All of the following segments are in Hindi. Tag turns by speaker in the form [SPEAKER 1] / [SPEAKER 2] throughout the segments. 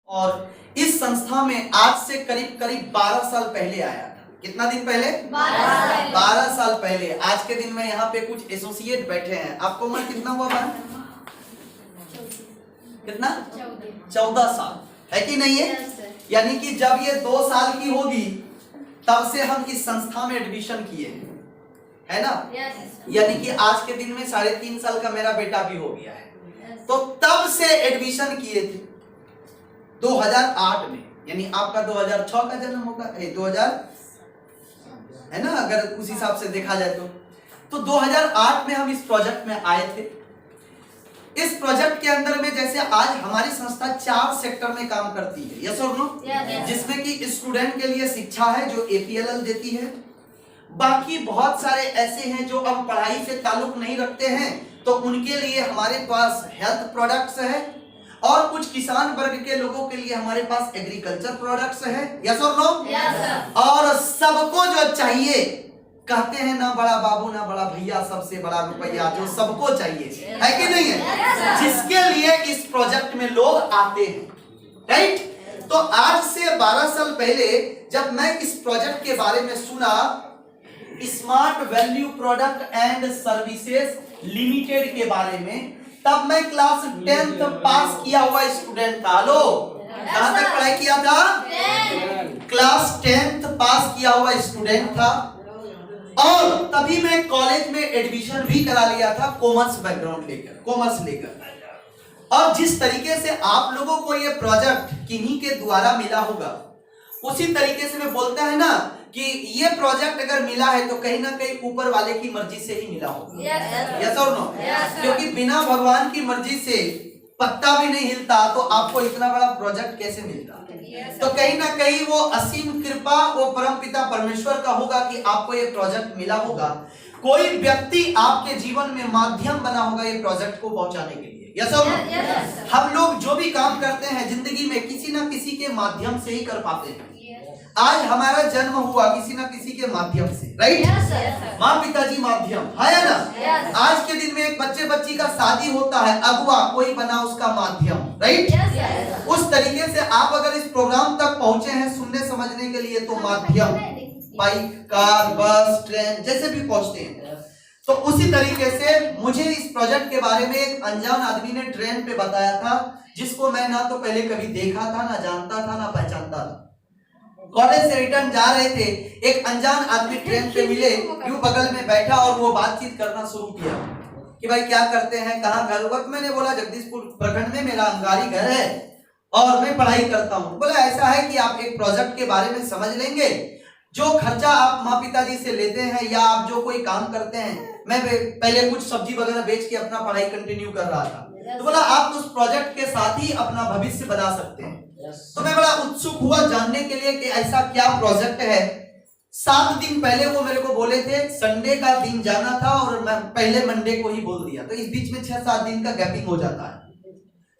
[SPEAKER 1] और इस संस्था में आज से करीब करीब 12 साल पहले आया था। कितना दिन पहले? 12 साल पहले। आज के दिन में यहाँ पे कुछ एसोसिएट बैठे हैं। आपको उम्र कितना हुआ बहन? कितना? 14 साल है कि नहीं है? यानी कि जब ये 2 साल की होगी तब से हम इस संस्था में एडमिशन किए हैं, है ना? यानी कि आज के दिन में 3.5 साल का मेरा बेटा भी हो गया है। तो तब से एडमिशन किए थे 2008 में, यानी आपका 2006 का जन्म होगा, 2000 है ना, अगर उस हिसाब से देखा जाए तो 2008 में हम इस प्रोजेक्ट में आए थे। इस प्रोजेक्ट के अंदर में जैसे आज हमारी संस्था 4 सेक्टर में काम करती है, यस और नो? जिसमें कि स्टूडेंट के लिए शिक्षा है जो APLL देती है। बाकी बहुत सारे ऐसे हैं जो अब पढ़ाई से ताल्लुक नहीं रखते हैं, तो उनके लिए हमारे पास हेल्थ प्रोडक्ट्स है, और कुछ किसान वर्ग के लोगों के लिए हमारे पास एग्रीकल्चर प्रोडक्ट्स है, यस और नो? और सबको जो चाहिए, कहते हैं ना बड़ा बाबू ना बड़ा भैया, सबसे बड़ा रुपया जो सबको चाहिए, है कि नहीं है? जिसके लिए इस प्रोजेक्ट में लोग आते हैं, राइट? तो आज से 12 साल पहले जब मैं इस प्रोजेक्ट के बारे में सुना, smart value product and services limited के बारे में, तब मैं क्लास 10th पास किया हुआ स्टूडेंट था। लो, कहां तक पढ़ाई किया था? क्लास 10th पास किया हुआ स्टूडेंट था, और तभी मैं कॉलेज में एडमिशन भी करा लिया था कॉमर्स बैकग्राउंड लेकर, कॉमर्स लेकर। और जिस तरीके से आप लोगों को ये प्रोजेक्ट किन्हीं के द्वारा मिला होगा, उसी तरीके से मैं बोलता है ना कि ये प्रोजेक्ट अगर मिला है तो कहीं ना कहीं ऊपर वाले की मर्जी से ही मिला होगा, यस और नो? क्योंकि बिना भगवान की मर्जी से पत्ता भी नहीं हिलता, तो आपको इतना बड़ा प्रोजेक्ट कैसे मिलता? तो कहीं ना कहीं वो असीम कृपा वो परमपिता परमेश्वर का होगा कि आपको ये प्रोजेक्ट मिला होगा। कोई व्यक्ति आपके जीवन में माध्यम बना होगा ये प्रोजेक्ट को पहुंचाने के लिए, यस और नो? हम लोग जो भी काम करते हैं जिंदगी में किसी ना किसी के माध्यम से ही कर पाते हैं। आज हमारा जन्म हुआ किसी ना किसी के माध्यम से, राइट? माँ पिताजी माध्यम है ना? आज के दिन में एक बच्चे बच्ची का शादी होता है, अगुआ कोई बना उसका माध्यम, राइट? उस तरीके से आप अगर इस प्रोग्राम तक पहुंचे हैं सुनने समझने के लिए, तो माध्यम बाइक, कार, बस, ट्रेन जैसे भी पहुंचते हैं। तो उसी तरीके से मुझे इस प्रोजेक्ट के बारे में एक अनजान आदमी ने ट्रेन पे बताया था, जिसको मैं ना तो पहले कभी देखा था, ना जानता था, ना पहचानता था। कॉलेज से रिटर्न जा रहे थे, एक अनजान आदमी ट्रेन पे मिले, यूं बगल में बैठा और वो बातचीत करना शुरू किया कि भाई क्या करते हैं, कहाँ घर हुआ? मैंने बोला जगदीशपुर प्रखंड में मेरा अंगारी घर है और मैं पढ़ाई करता हूँ। बोला ऐसा है कि आप एक प्रोजेक्ट के बारे में समझ लेंगे, जो खर्चा आप माँ पिताजी से लेते हैं या आप जो कोई काम करते हैं, मैं पहले कुछ सब्जी वगैरह बेच के अपना पढ़ाई कंटिन्यू कर रहा था, तो बोला आप उस प्रोजेक्ट के साथ ही अपना भविष्य बना सकते हैं। तो मैं बड़ा उत्सुक हुआ जानने के लिए कि ऐसा क्या प्रोजेक्ट है। 7 दिन पहले वो मेरे को बोले थे, संडे का दिन जाना था और मैं पहले मंडे को ही बोल दिया, तो इस बीच में 6-7 दिन का गैपिंग हो जाता है।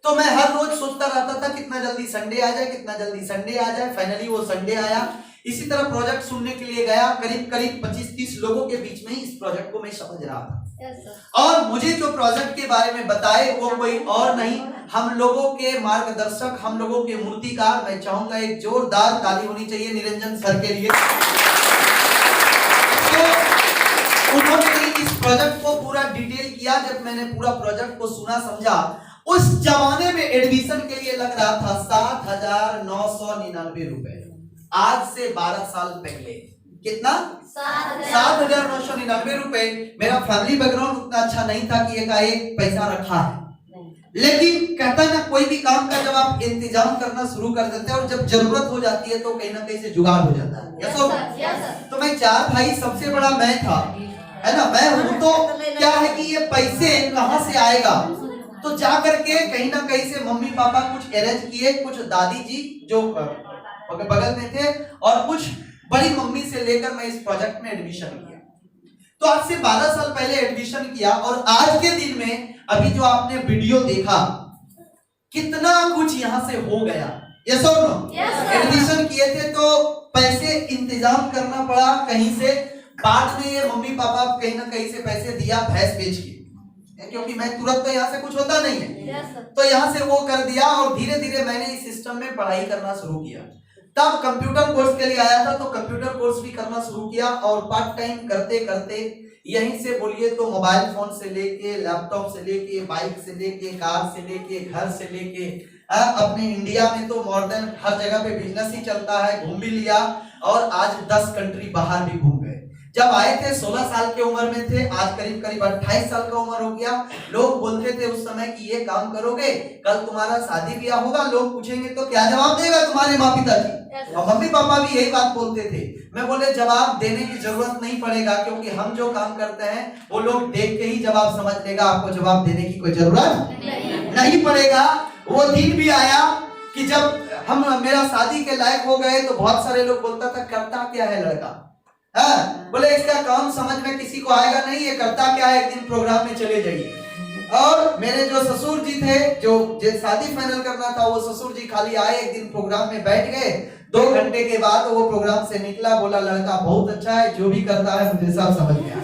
[SPEAKER 1] तो मैं हर रोज सोचता रहता था कितना जल्दी संडे आ जाए, कितना जल्दी संडे आ जाए। फाइनली वो संडे आया। इसी तरह प्रोजेक्ट सुनने के लिए गया, करीब करीब 25-30 लोगों के बीच में इस प्रोजेक्ट को मैं समझ रहा था। और मुझे जो प्रोजेक्ट के बारे में बताए वो कोई और नहीं, हम लोगों के मार्गदर्शक, हम लोगों के मूर्तिकार। मैं चाहूंगा एक जोरदार ताली होनी चाहिए निरंजन सर के लिए। तो उन्होंने इस प्रोजेक्ट को पूरा डिटेल किया। जब मैंने पूरा प्रोजेक्ट को सुना समझा, उस जमाने में एडमिशन के लिए लग रहा था 7,999 रुपए। आज से 12 साल पहले कितना? 7,999 रुपए। मेरा फैमिली बैकग्राउंड उतना अच्छा नहीं था कि एक पैसा रखा है, लेकिन कहता है ना कोई भी काम का जब आप इंतजाम करना शुरू कर देते हैं और जब जरूरत हो जाती है तो कहीं ना कहीं से जुगाड़ हो जाता है। यस। तो मैं 4 भाई, सबसे बड़ा मैं था, है ना? मैं हूं तो क्या है कि ये पैसे कहां से आएगा? तो जा करके कहीं ना कहीं से मम्मी पापा कुछ अरेंज किए, कुछ दादी जी जो बगल में थे, और कुछ बड़ी मम्मी से लेकर मैं इस प्रोजेक्ट में एडमिशन किया। तो आज से 12 साल पहले एडमिशन किया, और आज के दिन में अभी जो आपने वीडियो देखा, कितना कुछ यहां से हो गया। यस और नो? एडमिशन किए थे तो पैसे इंतजाम करना पड़ा कहीं से, बाद में ये मम्मी पापा कहीं ना कहीं से पैसे दिया भैंस बेच के, क्योंकि मैं तुरंत तो यहाँ से कुछ होता नहीं है। तो यहाँ से वो कर दिया और धीरे धीरे मैंने इस सिस्टम में पढ़ाई करना शुरू किया। तब कंप्यूटर कोर्स के लिए आया था, तो कंप्यूटर कोर्स भी करना शुरू किया और पार्ट टाइम करते करते यहीं से बोलिए तो मोबाइल फोन से लेके, लैपटॉप से लेके, बाइक से लेके, कार से लेके, घर से लेके, अपने इंडिया में तो मोर देन हर जगह पे बिजनेस ही चलता है, घूम भी लिया और आज 10 कंट्री बाहर भी घूम गए। जब आए थे 16 साल की उम्र में थे, आज करीब करीब 28 साल का उम्र हो गया। लोग बोलते थे उस समय कि ये काम करोगे कल तुम्हारा शादी ब्याह होगा, लोग पूछेंगे तो क्या जवाब देगा तुम्हारे माँ पिता जी? और मम्मी पापा भी यही बात बोलते थे। मैं बोले जवाब देने की जरूरत नहीं पड़ेगा, क्योंकि हम जो काम करते हैं वो लोग देख के ही जवाब समझ लेगा, आपको जवाब देने की कोई जरूरत नहीं पड़ेगा। वो दिन भी आया कि जब हम मेरा शादी के लायक हो गए तो बहुत सारे लोग बोलता था करता क्या है लड़का, बोले इसका काम समझ में किसी को आएगा नहीं, ये करता क्या है, एक दिन प्रोग्राम में चले जाइए। और मेरे जो ससुर जी थे, जो शादी फाइनल करना था, वो ससुर जी खाली आए, एक दिन प्रोग्राम में बैठ गए, 2 घंटे के बाद वो प्रोग्राम से निकला, बोला लड़का बहुत अच्छा है, जो भी करता है मुझे सब समझ में आया।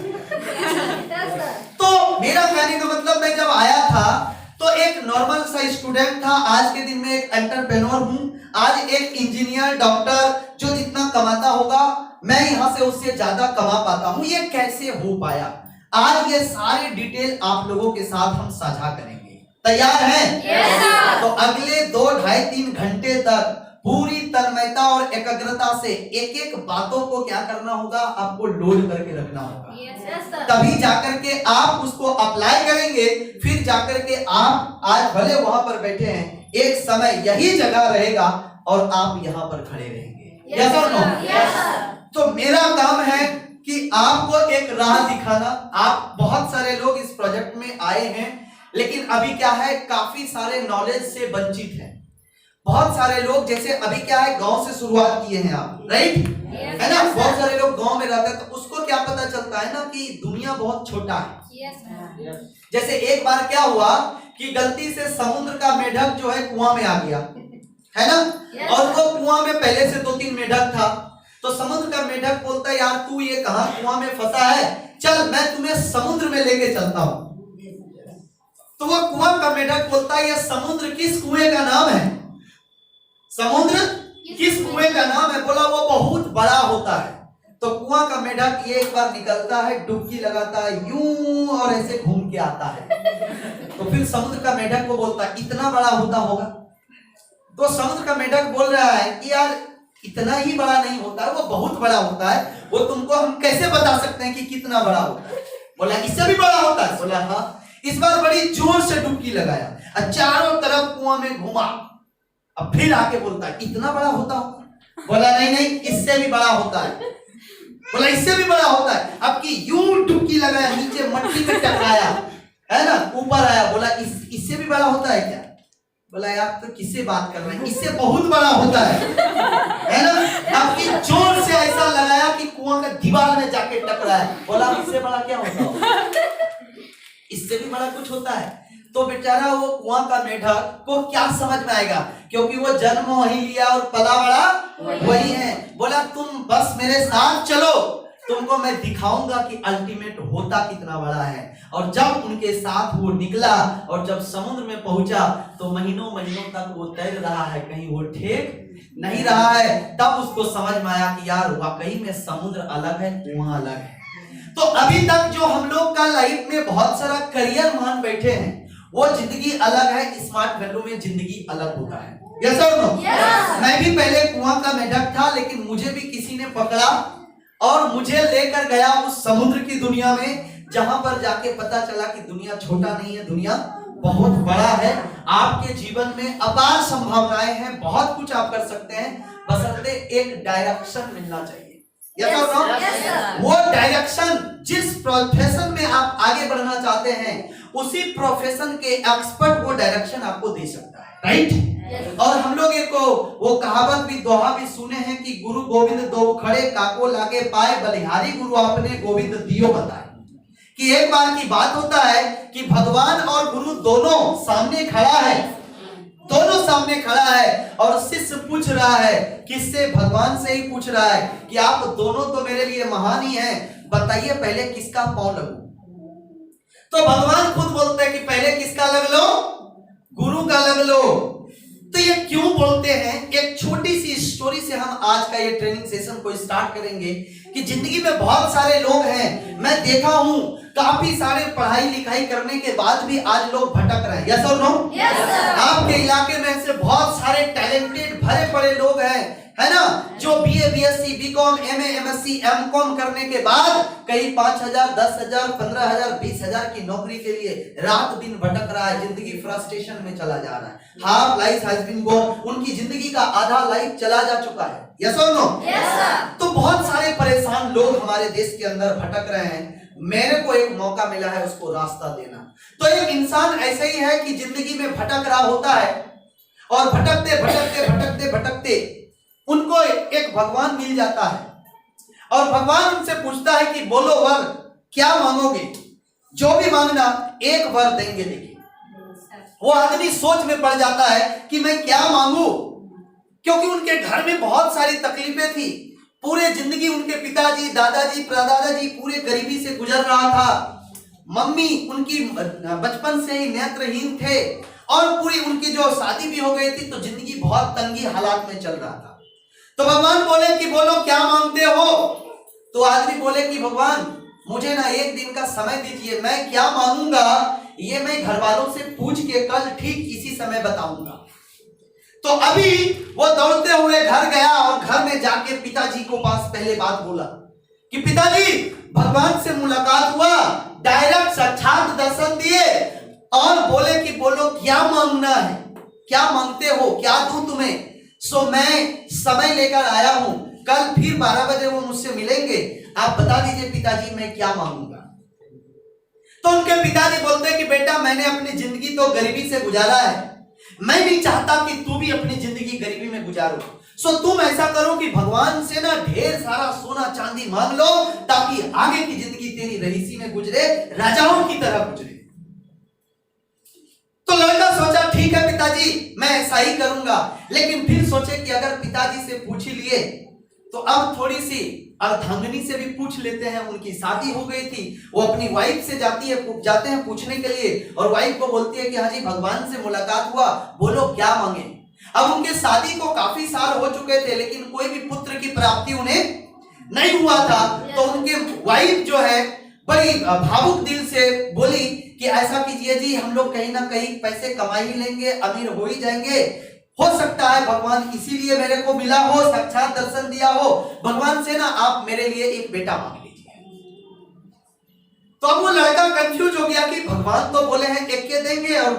[SPEAKER 1] तो मेरा कहने का मतलब, मैं जब आया था तो एक नॉर्मल सा स्टूडेंट था, आज के दिन में एक एंटरप्रेन्योर हूं। आज एक इंजीनियर, डॉक्टर जो जितना कमाता होगा मैं यहाँ से उससे ज्यादा कमा पाता हूँ। ये कैसे हो पाया? आज ये सारे डिटेल आप लोगों के साथ हम साझा करेंगे। तैयार हैं? yes, तो अगले 2, 2.5, 3 घंटे तक पूरी तन्मयता और एकाग्रता से एक एक बातों को क्या करना होगा, आपको लोड करके रखना होगा। yes, तभी जाकर के आप उसको अप्लाई करेंगे, फिर जाकर के आप आज भले वहां पर बैठे हैं, एक समय यही जगह रहेगा और आप यहाँ पर खड़े रहेंगे। yes, or no? yes, तो मेरा काम है कि आपको एक राह दिखाना। आप बहुत सारे लोग इस प्रोजेक्ट में आए हैं, लेकिन अभी क्या है, काफी सारे नॉलेज से वंचित हैं। बहुत सारे लोग, जैसे अभी क्या है, गांव से शुरुआत किए हैं आप, राइट? है ना? बहुत सारे लोग गांव में रहते हैं, तो उसको क्या पता चलता है ना कि दुनिया बहुत छोटा है। जैसे एक बार क्या हुआ कि गलती से समुद्र का मेढक जो है कुआं में आ गया, है ना? और वो कुआं में पहले से 2-3 मेढक था। तो समुद्र का मेढक बोलता है यार तू ये कहां कुआं में फंसा है, चल मैं तुम्हें समुद्र में लेके चलता हूं। तो वो कुआं का मेढक बोलता है ये समुद्र किस कुएं का नाम है? समुद्र किस कुएं का नाम है? बोला वो बहुत बड़ा होता है। तो कुआं का मेढक ये एक बार निकलता है, डुबकी लगाता है यूं और ऐसे घूम के आता है। तो फिर समुद्र का मेढक को बोलता है इतना बड़ा होता होगा? तो समुद्र का मेढक बोल रहा है कि यार इतना ही बड़ा नहीं होता है, वो बहुत बड़ा होता है। वो तुमको हम कैसे बता सकते हैं कि कितना बड़ा होता है? बोला इससे भी बड़ा होता है। बोला हाँ। इस बार बड़ी जोर से डुबकी लगाया और चारों तरफ कुआं में घुमा। अब फिर आके बोलता है इतना बड़ा होता होगा? बोला नहीं नहीं, इससे भी बड़ा होता है। बोला इससे भी बड़ा होता है। अब की यूं डुबकी लगाया, नीचे मट्टी में टकराया, है ना, ऊपर आया। बोला इससे भी बड़ा होता है क्या? बोला यार तो किससे बात कर रहे हैं, इससे बहुत बड़ा होता है ना? आपकी जोर से ऐसा लगाया कि कुआं का दीवार में जाके टकराया। बोला इससे बड़ा क्या होता होगा? इससे भी बड़ा कुछ होता है। तो बेचारा वो कुआं का मेढक को क्या समझ में आएगा, क्योंकि वो जन्म वही लिया और पला बड़ा वही है। बोला तुम बस मेरे साथ चलो, तुमको मैं दिखाऊंगा कि अल्टीमेट होता कितना बड़ा है। और जब उनके साथ वो निकला और जब समुद्र में पहुंचा तो महीनों महीनों तक वो तैर रहा है, कहीं वो ठेक नहीं रहा है। तब उसको समझ में आया कि यार वाकई में समुद्र अलग है, कुआं अलग है। तो अभी तक जो हम लोग का लाइफ में बहुत सारा करियर मान बैठे हैं, वो जिंदगी अलग है, स्मार्ट वैल्यू में जिंदगी अलग होता है। यस और नो? मैं भी पहले कुआं का मेढक था, लेकिन मुझे भी किसी ने पकड़ा और मुझे लेकर गया उस समुद्र की दुनिया में, जहां पर जाके पता चला कि दुनिया छोटा नहीं है, दुनिया बहुत बड़ा है। आपके जीवन में अपार संभावनाएं हैं, बहुत कुछ आप कर सकते हैं, बशर्ते एक डायरेक्शन मिलना चाहिए। यस और नो? वो डायरेक्शन जिस प्रोफेशन में आप आगे बढ़ना चाहते हैं, उसी प्रोफेशन के एक्सपर्ट वो डायरेक्शन आपको दे सकता है, राइट? और हम लोग एक वो कहावत भी, दोहा भी सुने हैं कि गुरु गोविंद दो खड़े, काको लागे पाए, बलिहारी गुरु आपने गोविंद दियो बताए। कि एक बार की बात होता है कि भगवान और गुरु दोनों सामने खड़ा है, दोनों सामने खड़ा है और शिष्य पूछ रहा है, किससे? भगवान से ही पूछ रहा है कि आप दोनों तो मेरे लिए महान ही हैं, बताइए पहले किसका पांव लगूं? तो भगवान खुद बोलते हैं कि पहले किसका लग लो, गुरु का लग लो। तो ये क्यों बोलते हैं, एक छोटी सी स्टोरी से हम आज का ये ट्रेनिंग सेशन को स्टार्ट करेंगे कि जिंदगी में बहुत सारे लोग हैं, मैं देखा हूं काफी सारे पढ़ाई लिखाई करने के बाद भी आज लोग भटक रहे हैं। यस और नो?
[SPEAKER 2] Yes sir.
[SPEAKER 1] आपके इलाके में ऐसे बहुत सारे टैलेंटेड भरे पड़े लोग हैं, है ना, जो BA BSc BCom MA MSc MCom करने के बाद कहीं 5,000 10,000 15,000 20,000 की नौकरी के लिए रात दिन भटक रहा है, जिंदगी फ्रस्ट्रेशन में चला जा रहा है। Half life has been gone, उनकी जिंदगी का आधा लाइफ चला जा चुका है। यस और नो?
[SPEAKER 2] Yes sir.
[SPEAKER 1] तो बहुत सारे परेशान लोग हमारे देश के अंदर भटक रहे हैं। मेरे को एक मौका मिला है उसको रास्ता देना। तो एक इंसान ऐसे ही है कि जिंदगी में भटक रहा होता है और भटकते भटकते भटकते भटकते उनको एक भगवान मिल जाता है और भगवान उनसे पूछता है कि बोलो वर क्या मांगोगे, जो भी मांगना एक वर देंगे। देखिए वो आदमी सोच में पड़ जाता है कि मैं क्या मांगू, क्योंकि उनके घर में बहुत सारी तकलीफें थी। पूरे जिंदगी उनके पिताजी दादाजी परदादाजी पूरे गरीबी से गुजर रहा था। मम्मी उनकी बचपन से ही नेत्रहीन थे और पूरी उनकी जो शादी भी हो गई थी, तो जिंदगी बहुत तंगी हालात में चल रहा था। तो भगवान बोले कि बोलो क्या मांगते हो। तो आदमी बोले कि भगवान मुझे ना एक दिन का समय दीजिए, मैं क्या मांगूंगा ये मैं घर वालों से पूछ के कल ठीक इसी समय बताऊंगा। तो अभी वो दौड़ते हुए घर गया और घर में जाके पिताजी को पास पहले बात बोला कि पिताजी भगवान से मुलाकात हुआ, डायरेक्ट साक्षात दर्शन दिए और बोले कि बोलो क्या मांगना है, क्या मांगते हो, क्या दूं तुम्हें। सो मैं समय लेकर आया हूं, कल फिर 12 बजे वो मुझसे मिलेंगे, आप बता दीजिए पिताजी मैं क्या मांगूंगा। तो उनके पिताजी बोलते हैं कि बेटा मैंने अपनी जिंदगी तो गरीबी से गुजारा है, मैं नहीं चाहता कि तू भी अपनी जिंदगी गरीबी में गुजारो। सो तुम ऐसा करो कि भगवान से ना ढेर सारा सोना चांदी मांग लो ताकि आगे की जिंदगी तेरी रईसी में गुजरे, राजाओं की तरह गुजरे। तो लड़का सोचा ठीक है पिताजी मैं ऐसा ही करूंगा, लेकिन फिर सोचे कि अगर पिताजी से पूछ ही लिए तो अब थोड़ी सी अर्धांगिनी से भी पूछ लेते हैं। उनकी शादी हो गई थी, वो अपनी वाइफ से जाते हैं पूछने के लिए और वाइफ को बोलती है कि हाँ जी भगवान से मुलाकात हुआ, बोलो क्या मांगे। अब उनके शादी को काफी साल हो चुके थे लेकिन कोई भी पुत्र की प्राप्ति उन्हें नहीं हुआ था। तो उनके वाइफ जो है बड़ी भावुक दिल से बोली कि ऐसा कीजिए जी, हम लोग कहीं ना कहीं पैसे कमा ही लेंगे, अमीर हो ही जाएंगे, हो सकता है भगवान इसीलिए मेरे को मिला हो, साक्षात दर्शन दिया हो, भगवान से ना आप मेरे लिए एक बेटा मांग लीजिए। तो अब वो लड़का कंफ्यूज हो गया कि भगवान तो बोले हैं एक के देंगे और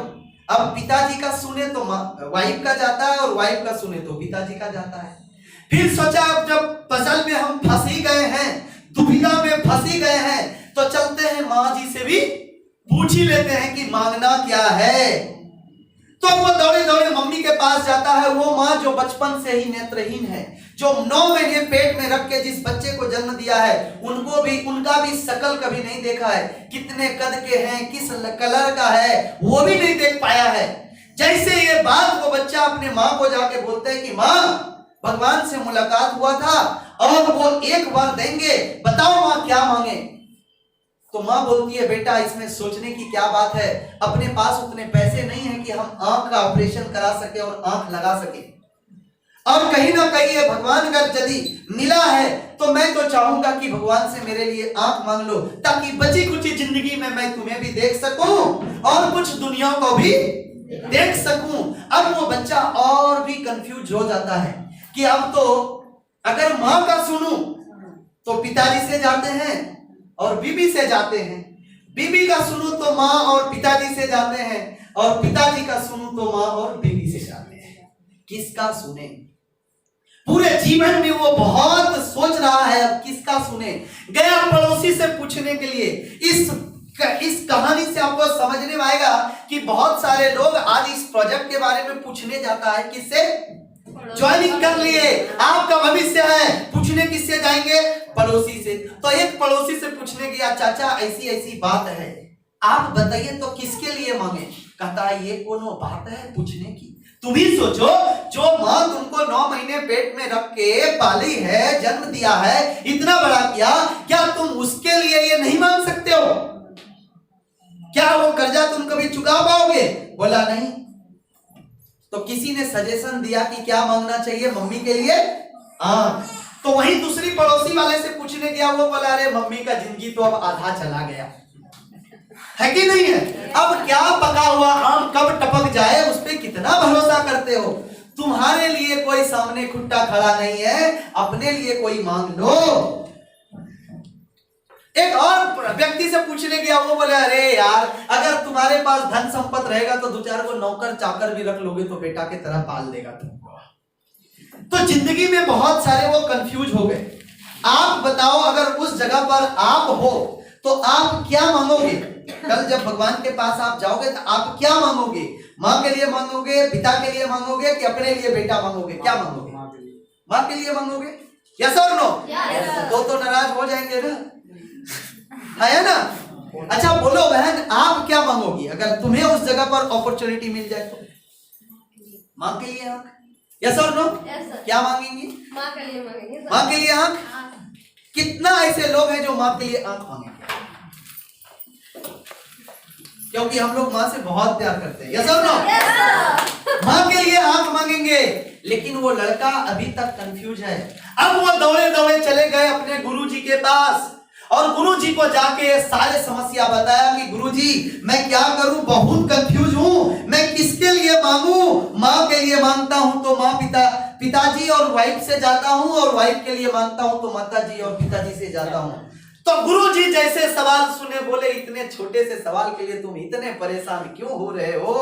[SPEAKER 1] अब पिताजी का सुने तो वाइफ का जाता है और वाइफ का सुने तो पिताजी का जाता है। फिर सोचा अब जब पजल में हम फंस ही गए हैं, दुविधा में फंस ही गए हैं, तो चलते हैं माँ जी से भी पूछ ही लेते हैं कि मांगना क्या है। तो वो दौड़े दौड़े मम्मी के पास जाता है। वो माँ जो बचपन से ही नेत्रहीन है, जो 9 महीने पेट में रख के जिस बच्चे को जन्म दिया है, उनका भी शकल कभी नहीं देखा है, कितने कद के हैं, किस कलर का है वो भी नहीं देख पाया है। जैसे ये बात वो बच्चा अपने माँ को जाके बोलते है कि माँ भगवान से मुलाकात हुआ था और वो एक बार देंगे, बताओ माँ क्या मांगे। तो माँ बोलती है बेटा इसमें सोचने की क्या बात है, अपने पास उतने पैसे नहीं है कि हम आंख का ऑपरेशन करा सके और आंख लगा सके, और कहीं ना कहीं ये भगवान अगर यदि मिला है तो मैं तो चाहूंगा कि भगवान से मेरे लिए आंख मांग लो ताकि बची कुछ जिंदगी में मैं तुम्हें भी देख सकूं और कुछ दुनिया को भी देख सकूं। अब वो बच्चा और भी कंफ्यूज हो जाता है कि अब तो अगर माँ का सुनूं तो पिताजी से जाते हैं और बीबी से जाते हैं, बीबी का सुनूं तो माँ और पिताजी से जाते हैं, और पिताजी का सुनूं तो माँ और बीबी से जाते हैं। किसका सुने? पूरे जीवन में वो बहुत सोच रहा है अब किसका सुने। गया पड़ोसी से पूछने के लिए। इस कहानी से आपको समझने में आएगा कि बहुत सारे लोग आज इस प्रोजेक्ट के बारे में पूछने जाता है, किससे? ज्वाइनिंग कर लिए, आपका भविष्य है, पूछने किससे जाएंगे? पड़ोसी से। तो एक पड़ोसी से पूछने गया, चाचा ऐसी ऐसी बात है, आप बताइए तो किसके लिए मांगे? कहता है ये कोनो बात है पूछने की? तुम ही सोचो, जो माँ तुमको 9 महीने पेट में रख के पाली है, जन्म दिया है, इतना बड़ा किया, क्या तुम उसके लिए ये नहीं मांग सकते हो? क्या वो कर्जा तुम कभी चुका पाओगे? बोला नहीं। तो किसी ने सजेशन दिया कि क्या मांगना चाहिए मम्मी के लिए? आंख। तो वही दूसरी पड़ोसी वाले से पूछने गया, वो बोला अरे मम्मी का जिंदगी तो अब आधा चला गया है कि नहीं है, अब क्या पका हुआ आम कब टपक जाए उस पे कितना भरोसा करते हो? तुम्हारे लिए कोई सामने खुट्टा खड़ा नहीं है, अपने लिए कोई मांग लो। एक और व्यक्ति से पूछने गया, वो बोले अरे यार अगर तुम्हारे पास धन संपत्ति रहेगा तो 2-4 को नौकर चाकर भी रख लोगे तो बेटा की तरह पाल देगा तुमको। तो जिंदगी में बहुत सारे वो कंफ्यूज हो गए। आप बताओ अगर उस जगह पर आप हो तो आप क्या मांगोगे? कल जब भगवान के पास आप जाओगे तो आप क्या मांगोगे? माँ के लिए मांगोगे, पिता के लिए मांगोगे कि अपने लिए बेटा मांगोगे? क्या मांगोगे? माँ के लिए मांगोगे? यस और नो? तो नाराज हो जाएंगे ना, है ना? अच्छा बोलो बहन, आप क्या मांगोगी अगर तुम्हें उस जगह पर अपॉर्चुनिटी मिल जाए तो? माँ के लिए आंख? यस और नो? क्या मांगेंगी?
[SPEAKER 2] माँ के लिए मांगेंगे।
[SPEAKER 1] माँ के लिए आंख? कितना ऐसे लोग हैं जो माँ के लिए आंख मांगेंगे? क्योंकि हम लोग माँ से बहुत प्यार करते हैं। यस और नो? माँ के लिए आंख मांगेंगे। लेकिन वो लड़का अभी तक कंफ्यूज है। अब वो दौड़े दौड़े चले गए अपने गुरुजी के पास और गुरुजी को जाके सारे समस्या बताया कि गुरुजी मैं क्या करूं, बहुत कंफ्यूज हूं, मैं किसके लिए मांगू? माँ के लिए मांगता हूं तो माँ पिताजी और वाइफ से जाता हूं, और वाइफ के लिए मांगता हूं तो माताजी और पिताजी से जाता हूं। तो गुरुजी जैसे सवाल सुने, बोले इतने छोटे से सवाल के लिए तुम इतने परेशान क्यों हो रहे हो?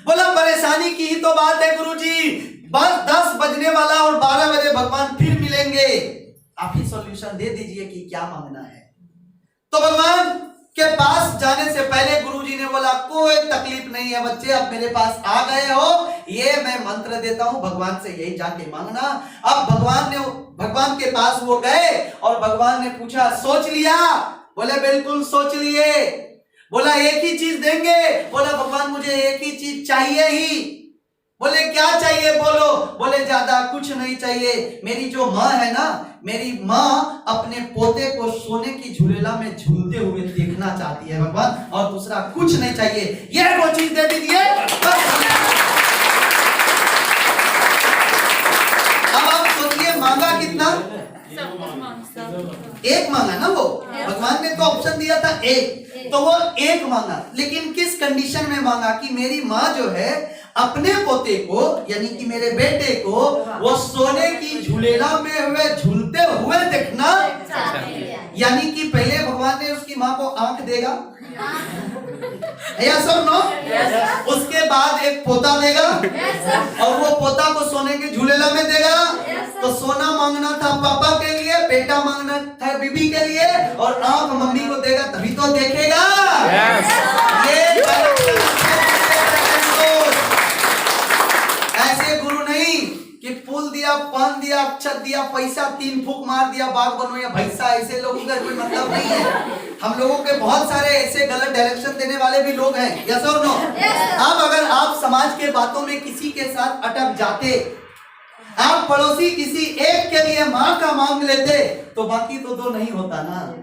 [SPEAKER 1] बोला परेशानी की ही तो बात है गुरुजी, बस 10 बजने वाला और 12 बजे भगवान फिर मिलेंगे, आप ही सॉल्यूशन दे दीजिए कि क्या मांगना है। तो भगवान के पास जाने से पहले गुरुजी ने बोला कोई तकलीफ नहीं है बच्चे, अब मेरे पास आ गए हो, ये मैं मंत्र देता हूं, भगवान से यही जाके मांगना। अब भगवान के पास वो गए और भगवान ने पूछा सोच लिया? बोले बिल्कुल सोच लिए। बोला एक ही चीज देंगे? बोला भगवान मुझे एक ही चीज चाहिए ही। बोले क्या चाहिए बोलो? बोले ज्यादा कुछ नहीं चाहिए, मेरी जो माँ है ना, मेरी माँ अपने पोते को सोने की झूलेला में झूलते हुए देखना चाहती है भगवान, और दूसरा कुछ नहीं चाहिए, ये वो चीज दे दीजिए। अब आप सोचिए मांगा कितना? एक मांगा ना वो, भगवान ने तो ऑप्शन दिया था एक, तो वो एक मांगा। लेकिन किस कंडीशन में मांगा कि मेरी माँ जो है अपने पोते को यानी कि मेरे बेटे को वो सोने की झूलेला में हुए झूलते हुए देखना, यानी कि पहले भगवान ने उसकी माँ को आंख देगा, यस और नो? उसके बाद एक पोता देगा और वो पोता को सोने के झूलेला में देगा। तो सोना मांगना था पापा के लिए, बेटा मांगना था बीबी के लिए, और आंख मम्मी को देगा तभी तो देखेगा। ये ऐसे गुरु नहीं कि फूल दिया, पान दिया, अक्षत दिया, पैसा 3 फूंक मार दिया, बाघ बनो या भैंसा, ऐसे लोगों का कोई मतलब नहीं है। हम लोगों के बहुत सारे ऐसे गलत डायरेक्शन देने वाले भी लोग हैं, यस और नो? अब अगर आप समाज के बातों में किसी के साथ अटक जाते, आप पड़ोसी किसी एक के लिए माँ का मांग लेते, तो बाकी तो 2 नहीं होता ना।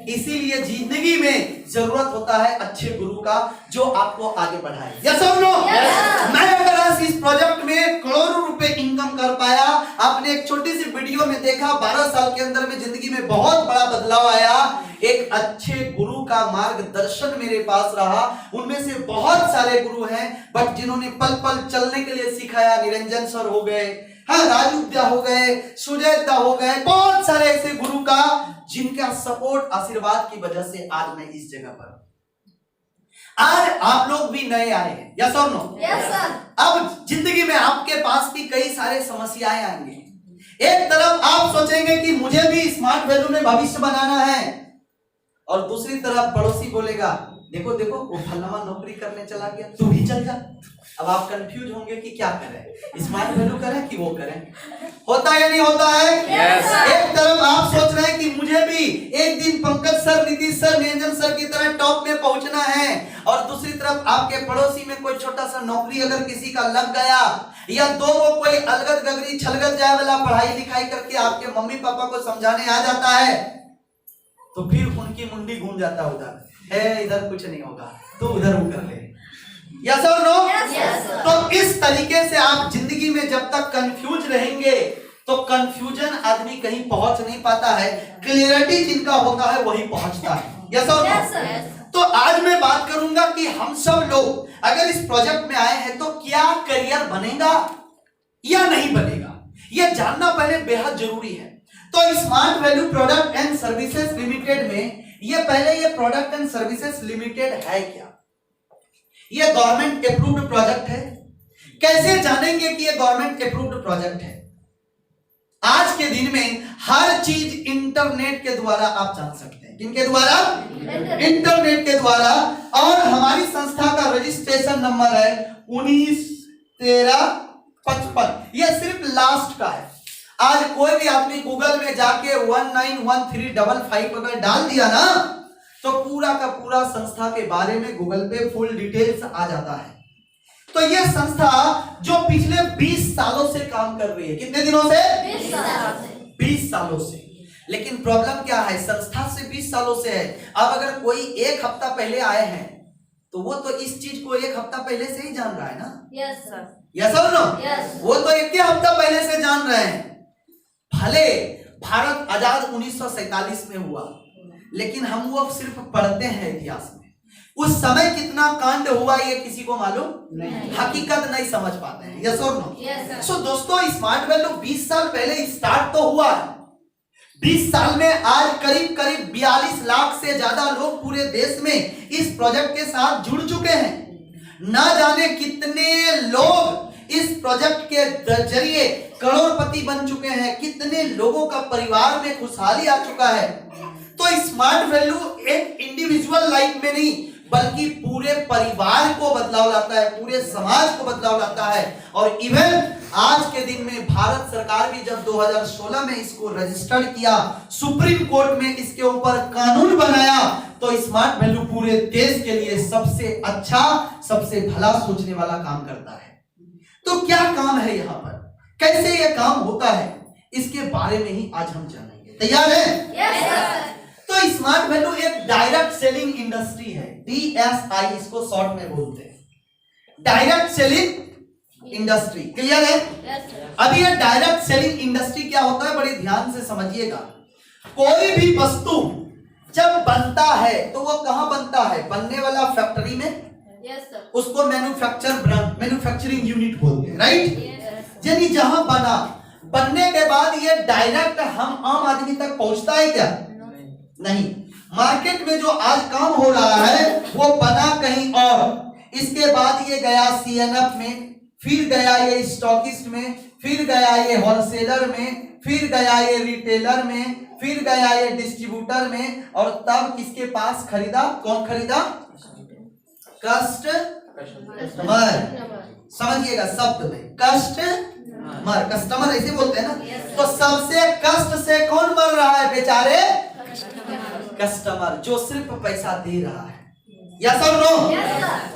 [SPEAKER 1] इसीलिए जिंदगी में जरूरत होता है अच्छे गुरु का जो आपको आगे बढ़ाए। यस और नो? मैं अगर आज इस प्रोजेक्ट में करोड़ों रुपए इनकम कर पाया, आपने एक छोटी सी वीडियो में देखा, 12 साल के अंदर में जिंदगी में बहुत बड़ा बदलाव आया। एक अच्छे गुरु का मार्गदर्शन मेरे पास रहा। उनमें से बहुत सारे गुरु हैं, बट जिन्होंने पल पल चलने के लिए सिखाया, निरंजन सर हो गए, हाँ राजू दा हो गए, सुजय दा हो गए, बहुत सारे ऐसे गुरु का जिनका सपोर्ट आशीर्वाद की वजह से आज मैं इस जगह पर। आज आप लोग भी नए आए हैं, यस और नो?
[SPEAKER 2] Yes sir.
[SPEAKER 1] अब जिंदगी में आपके पास भी कई सारे समस्याएं आएंगे। एक तरफ आप सोचेंगे कि मुझे भी स्मार्ट वैल्यू में भविष्य बनाना है, और दूसरी तरफ पड़ोसी बोलेगा देखो देखो वो फलाना नौकरी करने चला गया, तू भी चल जा। अब आप कंफ्यूज होंगे कि क्या करें, स्मार्ट वैल्यू करें कि वो करें? होता है या नहीं होता है?
[SPEAKER 2] yes,
[SPEAKER 1] एक तरफ आप सोच रहे हैं कि मुझे भी एक दिन Pankaj sir, Nitish sir, Niranjan sir की तरह टॉप में पहुंचना है, और दूसरी तरफ आपके पड़ोसी में कोई छोटा सा नौकरी अगर किसी का लग गया, या 2 वो कोई अलगत गगरी छलगत जाए वाला पढ़ाई लिखाई करके आपके मम्मी पापा को समझाने आ जाता है, तो फिर उनकी मुंडी घूम जाता उधर। है इधर कुछ नहीं होगा तो उधर वो कर ले। यस और नो? तो इस तरीके से आप जिंदगी में जब तक कंफ्यूज रहेंगे तो कंफ्यूजन आदमी कहीं पहुंच नहीं पाता है, क्लियरिटी जिनका होता है वही पहुंचता है। यस और नो? तो आज मैं बात करूंगा कि हम सब लोग अगर इस प्रोजेक्ट में आए हैं तो क्या करियर बनेगा या नहीं बनेगा, यह जानना पहले बेहद जरूरी है। तो smart value product and services limited में ये प्रोडक्ट एंड सर्विसेज लिमिटेड है क्या? ये गवर्नमेंट अप्रूव्ड प्रोजेक्ट है। कैसे जानेंगे कि ये गवर्नमेंट अप्रूव्ड प्रोजेक्ट है? आज के दिन में हर चीज इंटरनेट के द्वारा आप जान सकते हैं। किनके द्वारा? इंटरनेट के द्वारा। और हमारी संस्था का रजिस्ट्रेशन नंबर है 191355। यह सिर्फ लास्ट का है। आज कोई भी आदमी गूगल में जाके 191355 अगर डाल दिया ना तो पूरा का पूरा संस्था के बारे में गूगल पे फुल डिटेल्स आ जाता है। तो यह संस्था जो पिछले 20 सालों से काम कर रही है। कितने दिनों से? 20 सालों से। लेकिन प्रॉब्लम क्या है? संस्था से 20 सालों से है। अब अगर कोई एक हफ्ता पहले आए हैं तो वो तो इस चीज को एक हफ्ता पहले से ही जान रहा है ना?
[SPEAKER 2] Yes sir.
[SPEAKER 1] यस और नो? वो तो एक हफ्ता पहले से जान रहे हैं। भले भारत आजाद 1947 में हुआ, लेकिन हम वो सिर्फ पढ़ते हैं इतिहास में। उस समय कितना कांड हुआ ये किसी को मालूम नहीं, हकीकत नहीं समझ पाते हैं। यस और नो? सो दोस्तों, स्मार्ट वैल्यू 20 साल पहले स्टार्ट तो हुआ है। 20 साल में आज करीब 42 लाख से ज्यादा लोग पूरे देश में इस प्रोजेक्ट के साथ जुड़ चुके हैं। ना जाने कितने लोग इस प्रोजेक्ट के जरिए करोड़पति बन चुके हैं, कितने लोगों का परिवार में खुशहाली आ चुका है। तो स्मार्ट वैल्यू एक इंडिविजुअल लाइफ में नहीं बल्कि पूरे परिवार को बदलाव लाता है, पूरे समाज को बदलाव लाता है। और इवन आज के दिन में भारत सरकार भी जब 2016 में इसको रजिस्टर्ड किया, सुप्रीम कोर्ट में इसके ऊपर कानून बनाया, तो स्मार्ट वैल्यू पूरे देश के लिए सबसे अच्छा, सबसे भला सोचने वाला काम करता है। तो क्या काम है यहाँ पर, कैसे यह काम होता है, इसके बारे में ही आज हम जानेंगे। तैयार है?
[SPEAKER 2] यस।
[SPEAKER 1] तो स्मार्ट वैल्यू एक डायरेक्ट सेलिंग इंडस्ट्री है। DSI इसको शॉर्ट में बोलते हैं, डायरेक्ट सेलिंग इंडस्ट्री। क्लियर है? अभी ये डायरेक्ट सेलिंग इंडस्ट्री क्या होता है, बड़े ध्यान से समझिएगा। कोई भी वस्तु जब बनता है तो वो कहां बनता है? बनने वाला फैक्ट्री में। उसको मैन्युफैक्चरिंग यूनिट बोलते हैं, राइट? यानी जहां बना, बनने के बाद ये डायरेक्ट हम आम आदमी तक पहुंचता है क्या? नहीं। मार्केट में जो आज काम हो रहा है वो बना कहीं और, इसके बाद ये गया CNF में, फिर गया ये स्टॉकिस्ट में, फिर गया ये होलसेलर में, फिर गया ये रिटेलर में, फिर गया ये डिस्ट्रीब्यूटर में, और तब किसके पास खरीदा? कौन खरीदा? कस्टमर। समझिएगा शब्द में, कस्टमर। कस्टमर ऐसे बोलते हैं ना। तो सबसे कष्ट से कौन मर रहा है बेचारे? कस्टमर, जो सिर्फ पैसा दे रहा है। यस और नो?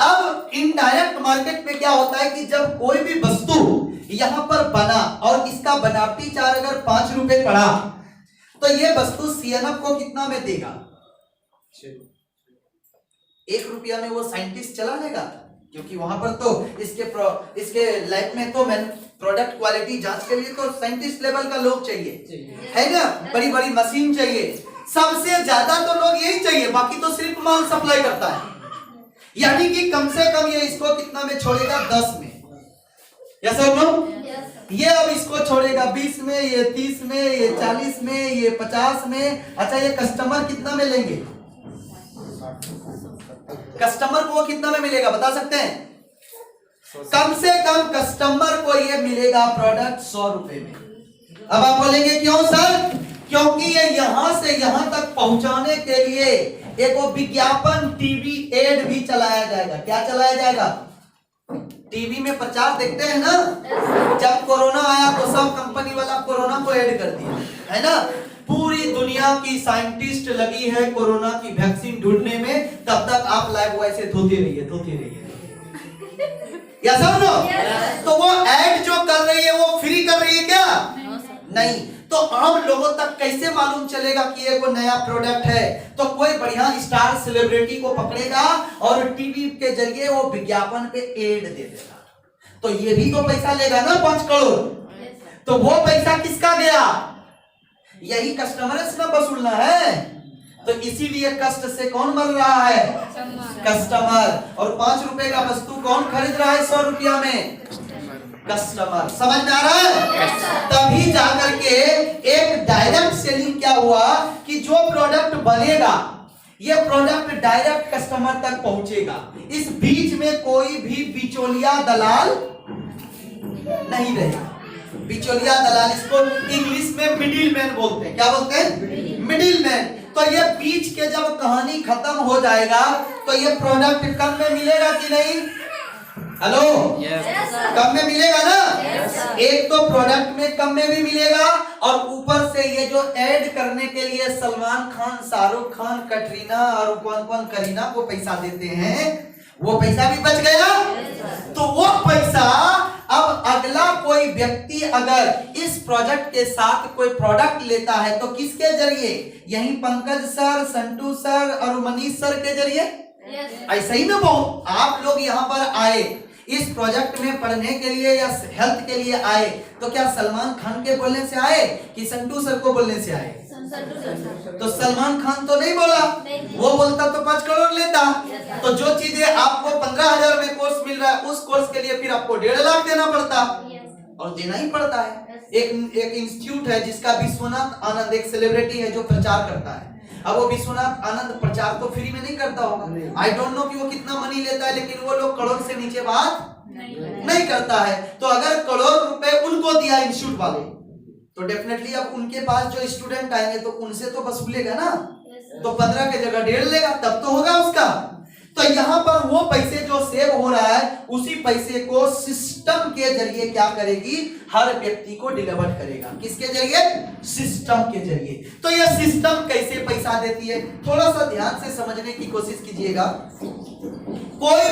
[SPEAKER 1] अब इनडायरेक्ट मार्केट में क्या होता है कि जब कोई भी वस्तु यहां पर बना और इसका बनावटी चार्ज अगर 5 रुपए पड़ा तो ये वस्तु CNF को कितना में देगा? 1 रुपया में वो साइंटिस्ट चला लेगा, क्योंकि वहां पर तो इसके लैब में तो प्रोडक्ट क्वालिटी जांच के लिए तो साइंटिस्ट लेवल का लोग चाहिए, है ना? बड़ी बड़ी मशीन चाहिए। सबसे ज्यादा तो लोग यही चाहिए, बाकी तो सिर्फ माल सप्लाई करता है। यानी कि कम से कम ये इसको कितना में छोड़ेगा? 10 में। यस और नो? ये अब इसको छोड़ेगा 20 में, ये 30 में, ये 40 में, ये 50 में। अच्छा, ये कस्टमर कितना में लेंगे? कस्टमर को कितना में मिलेगा बता सकते हैं? कम से कम कस्टमर को ये मिलेगा प्रोडक्ट 100 रुपए में। अब आप बोलेंगे क्यों सर? क्योंकि ये यहां से यहां तक पहुंचाने के लिए एक वो विज्ञापन टीवी एड भी चलाया जाएगा। क्या चलाया जाएगा? टीवी में प्रचार देखते हैं ना, जब कोरोना आया तो सब कंपनी वाला कोरोना को ऐड कर दिया, है ना? पूरी दुनिया की साइंटिस्ट लगी है कोरोना की वैक्सीन ढूंढने में, तब तक आप लाइव वैसे धोते रहिए। या सब नो? तो वो ऐड जो कर रही है वो फ्री कर रही है क्या? नहीं। तो आम लोगों तक कैसे मालूम चलेगा कि ये कोई नया प्रोडक्ट है? तो कोई बढ़िया स्टार सेलिब्रिटी को पकड़ेगा और टीवी के जरिए वो विज्ञापन पे एड दे देगा, तो ये भी तो पैसा लेगा ना 5 करोड़। तो वो पैसा किसका गया? यही कस्टमर से ना वसूलना है। तो इसीलिए कष्ट से कौन मर रहा है? कस्टमर। और 5 रुपए का वस्तु कौन खरीद रहा है 100 रुपया में? कस्टमर। समझ में आ रहा है? तभी जाकर के एक डायरेक्ट सेलिंग क्या हुआ कि जो प्रोडक्ट बनेगा ये प्रोडक्ट डायरेक्ट कस्टमर तक पहुंचेगा। इस बीच में कोई भी बिचौलिया दलाल नहीं रहेगा। बिचौलिया दलाल, इसको इंग्लिश में मिडिल मैन बोलते हैं। क्या बोलते हैं? Middle man. तो ये बीच के जब कहानी खत्म हो जाएगा तो ये प्रोडक्ट कम में मिलेगा कि नहीं? हेलो, कम में मिलेगा ना? एक तो प्रोडक्ट में कम में भी मिलेगा और ऊपर से ये जो ऐड करने के लिए सलमान खान, शाहरुख खान, कटरीना और कौन करीना को पैसा देते हैं, वो पैसा भी बच गया। तो वो पैसा अब अगला कोई व्यक्ति अगर इस प्रोजेक्ट के साथ कोई प्रोडक्ट लेता है तो किसके जरिए? यही पंकज सर, संटू सर और मनीष सर के जरिए। ऐसा ही ना बहुत आप लोग यहाँ पर आए इस प्रोजेक्ट में पढ़ने के लिए या हेल्थ के लिए आए, तो क्या सलमान खान के बोलने से आए कि संटू सर को बोलने से आए? तो सलमान खान तो नहीं बोला, वो बोलता तो 5 करोड़ लेता। तो जो चीजें आपको 15,000 में कोर्स मिल रहा है उस कोर्स के लिए फिर आपको 1.5 लाख देना पड़ता, और देना ही पड़ता है। एक इंस्टीट्यूट है जिसका विश्वनाथ आनंद, एक सेलिब्रिटी है जो प्रचार करता है। अब वो विश्वनाथ आनंद प्रचार तो फ्री में नहीं करता होगा, आई डोंट नो कि वो कितना मनी लेता है, लेकिन वो लोग करोड़ से नीचे बात नहीं करता है। तो अगर करोड़ रुपए उनको दिया इंस्टीट्यूट वाले, तो डेफिनेटली अब उनके पास जो स्टूडेंट आएंगे तो उनसे तो वसूलेगा ना। तो 15 के जगह 1.5 लेगा, तब तो होगा उसका। तो यहाँ पर वो पैसे जो सेव हो रहा है उसी पैसे को सिस्टम के जरिए क्या करेगी? हर व्यक्ति को डिलीवर करेगा। किसके जरिए? सिस्टम के जरिए। तो यह सिस्टम कैसे पैसा देती है, थोड़ा सा ध्यान से समझने की कोशिश कीजिएगा। कोई